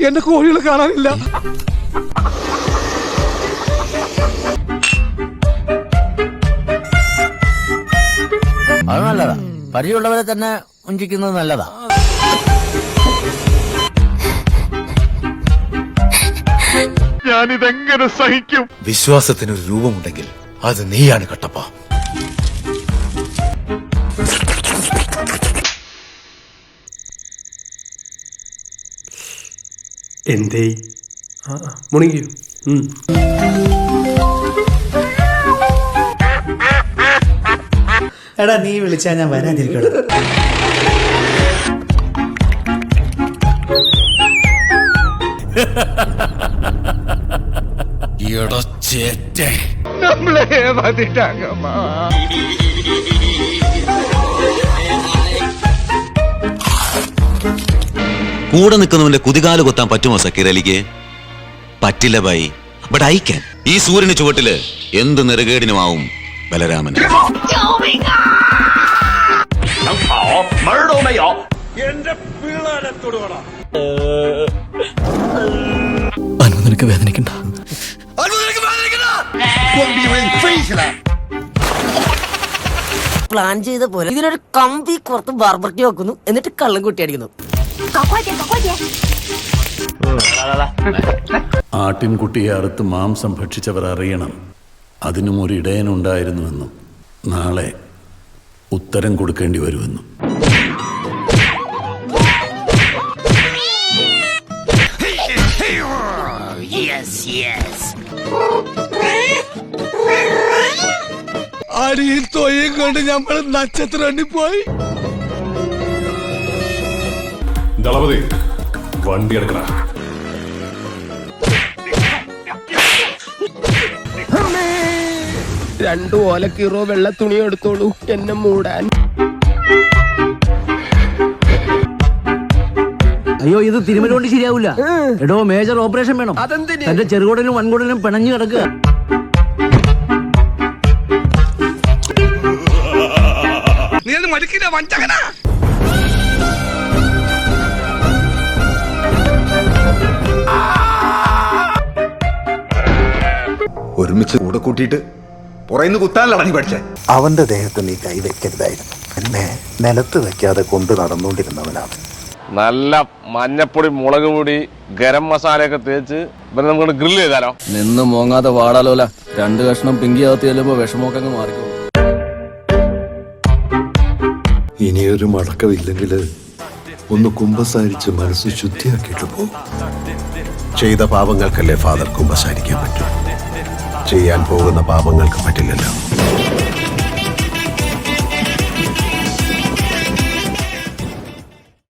എന്റെ കോഴികളെ കാണാനില്ല. അത് നല്ലതാ. പരിചയമുള്ളവരെ തന്നെ ഉഞ്ചിക്കുന്നത് നല്ലതാ. ഞാനിതെങ്ങനെ സഹിക്കും? വിശ്വാസത്തിനൊരു രൂപമുണ്ടെങ്കിൽ അത് നീയാണ് കട്ടപ്പ. എന്തേ മുണങ്ങിയോ? എടാ നീ വിളിച്ചാ ഞാൻ വരാതിരിക്കട്ടെ. നമ്മളെ മതിട്ടാകമ്മ. കൂടെ നിൽക്കുന്നവന്റെ കുതികാല് കൊത്താൻ പറ്റുമോ സക്കീർ അലിക്ക്? പറ്റില്ല ബായി. But I can. ഈ സൂര്യന് ചുവട്ടില് എന്ത് നെറുകേടിനുമാവും ബലരാമന്. നിനക്ക് വേദനിക്കണ്ട. പ്ലാൻ ചെയ്ത പോലെ ഇതിനൊരു കമ്പി പുറത്ത് ബാർബർക്കി വെക്കുന്നു, എന്നിട്ട് കള്ളം കുട്ടി അടിക്കുന്നു. ആട്ടിൻകുട്ടിയെ അറുത്ത് മാംസം ഭക്ഷിച്ചവർ അറിയണം അതിനും ഒരു ഇടയനുണ്ടായിരുന്നുവെന്നും നാളെ ഉത്തരം കൊടുക്കേണ്ടി വരുമെന്നും. അടിയും തൊയ്യും കൊണ്ട് നമ്മൾ നക്ഷത്രം പോയി. ദളപതി വണ്ടി എടുക്കണ. രണ്ടു ഓലക്കീറോ വെള്ള തുണി എടുത്തോളൂ എന്നെ മൂടാൻ. അയ്യോ ഇത് തിരുമലുകൊണ്ട് ശരിയാവില്ല. എടോ മേജർ ഓപ്പറേഷൻ വേണം. തന്റെ ചെറുകുടനും വൻകുടനും പിണഞ്ഞു കിടക്കുക. നീ അത് മടുക്കില്ല വഞ്ചകനാ. ഒരുമിച്ച് കൂടെ കൂട്ടിയിട്ട് പുറയുന്ന കുത്താനല്ല നീ പഠിച്ചേ. അവന്റെ ദേഹത്ത് നീ കൈവയ്ക്കരുതായിരുന്നു. എന്നെ നിലത്ത് വെക്കാതെ കൊണ്ടു നടന്നുകൊണ്ടിരുന്നവനാണ്. നല്ല മഞ്ഞപ്പൊടി, മുളക് പൊടി, ഗരം മസാലയൊക്കെ തേച്ച് ഇവരെ നമുക്ക് ഗ്രില്ല് ചെയ്താലോ? നിന്ന് മോങ്ങാതെ വാടാലോല. 2 കഷ്ണം പിങ്കിയകത്ത് ചെല്ലുമ്പോ വിഷമമൊക്കെ അങ്ങ് മാറിക്കോ. ഇനിയൊരു മടക്കമില്ലെങ്കിൽ ഒന്ന് കുമ്പസാരിച്ച് മനസ്സ് ശുദ്ധിയാക്കിയിട്ട് പോകും. ചെയ്ത പാപങ്ങൾക്കല്ലേ ഫാദർ കുമ്പസാരിക്കാൻ പറ്റും. ചെയ്യാൻ പോകുന്ന പാപങ്ങൾക്ക് പറ്റില്ലല്ലോ.